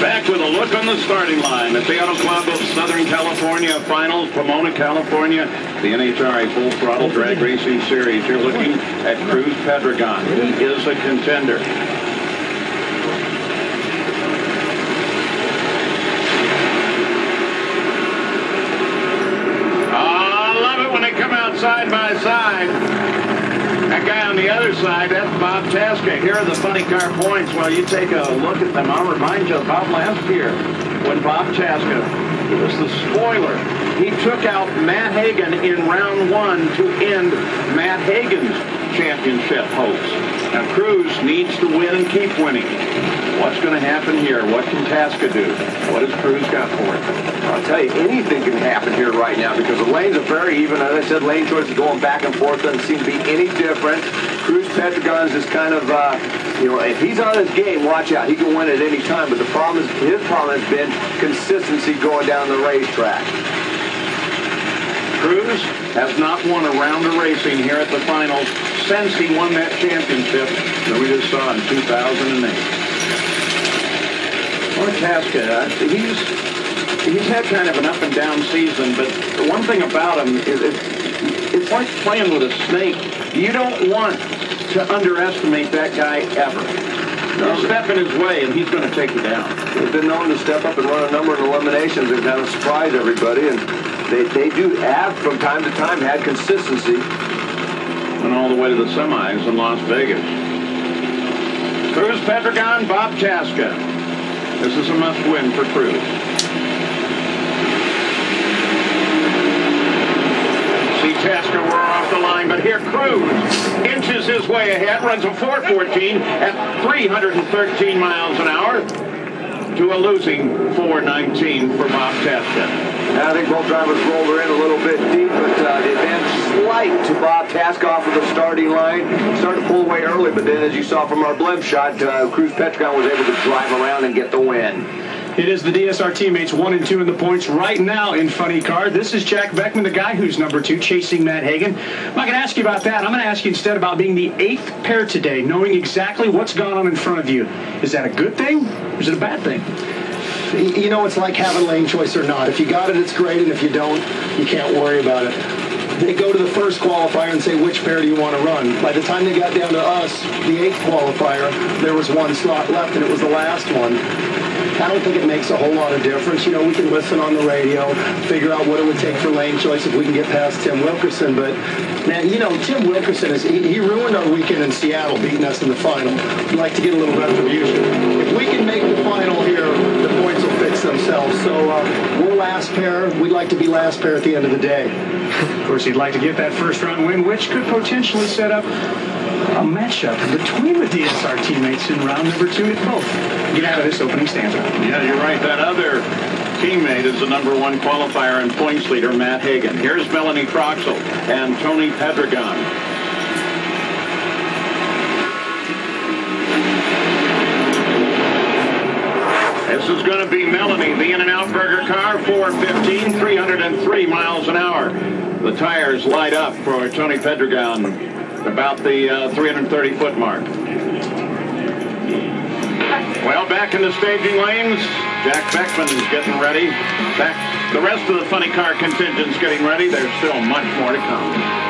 Back with a look on the starting line at the Auto Club of Southern California Finals, Pomona, California, the NHRA Full Throttle Drag Racing Series. You're looking at Cruz Pedregon. He is a contender. Oh, I love it when they come out side by side. That guy on the other side, that's Bob Tasca. Here are the funny car points. While you take a look at them, I'll remind you about last year when Bob Tasca was the spoiler. He took out Matt Hagan in round 1 to end Matt Hagan's championship hopes. Now Cruz needs to win and keep winning. What's going to happen here? What can Tasca do? What has Cruz got for it? I'll tell you, anything can happen here right now because the lanes are very even. As I said, lane choices going back and forth. Doesn't seem to be any different. Cruz Pedregon is just kind of, if he's on his game, watch out. He can win at any time. But the problem is, his problem has been consistency going down the racetrack. Cruz has not won a round of racing here at the finals since he won that championship that we just saw in 2008. Or Tasca, he's had kind of an up and down season, but the one thing about him is it's like playing with a snake. You don't want to underestimate that guy ever. You step in his way and he's going to take you down. He's been known to step up and run a number of eliminations and kind of surprise everybody, and they do have, from time to time, had consistency. And all the way to the semis in Las Vegas. Cruz Pedregon, Bob Tasca. This is a must-win for Cruz. See Tasca roar off the line, but here Cruz inches his way ahead, runs a 4:14 at 313 miles an hour to a losing 4:19 for Bob Tasca. I think both drivers rolled her in a little bit deep, but the advantage slight to Bob Tasca off of the starting line. Started to pull away early, but then as you saw from our blimp shot, Cruz Pedregon was able to drive around and get the win. It is the DSR teammates 1 and 2 in the points right now in Funny Car. This is Jack Beckman, the guy who's number 2, chasing Matt Hagan. I'm not going to ask you about that. I'm going to ask you instead about being the 8th pair today, knowing exactly what's gone on in front of you. Is that a good thing or is it a bad thing? You know, it's like having lane choice or not. If you got it, it's great, and if you don't, you can't worry about it. They go to the first qualifier and say, which pair do you want to run? By the time they got down to us, the 8th qualifier, there was 1 slot left, and it was the last one. I don't think it makes a whole lot of difference. You know, we can listen on the radio, figure out what it would take for lane choice if we can get past Tim Wilkerson. But, man, you know, Tim Wilkerson, he ruined our weekend in Seattle, beating us in the final. We'd like to get a little retribution. If we can make the final here, the points will fix themselves. So we're last pair. We'd like to be last pair at the end of the day. Of course, he'd like to get that first-round win, which could potentially set up a matchup between the DSR teammates in round number 2 at both. Get out of this opening stanza. Yeah, you're right. That other teammate is the number 1 qualifier and points leader, Matt Hagan. Here's Melanie Croxall and Tony Pedregon. This is going to be Melanie, the In-N-Out Burger car, 4:15, 303 miles an hour. The tires light up for Tony Pedregon about the 330-foot mark. Well, back in the staging lanes, Jack Beckman is getting ready. The rest of the Funny Car contingent's getting ready. There's still much more to come.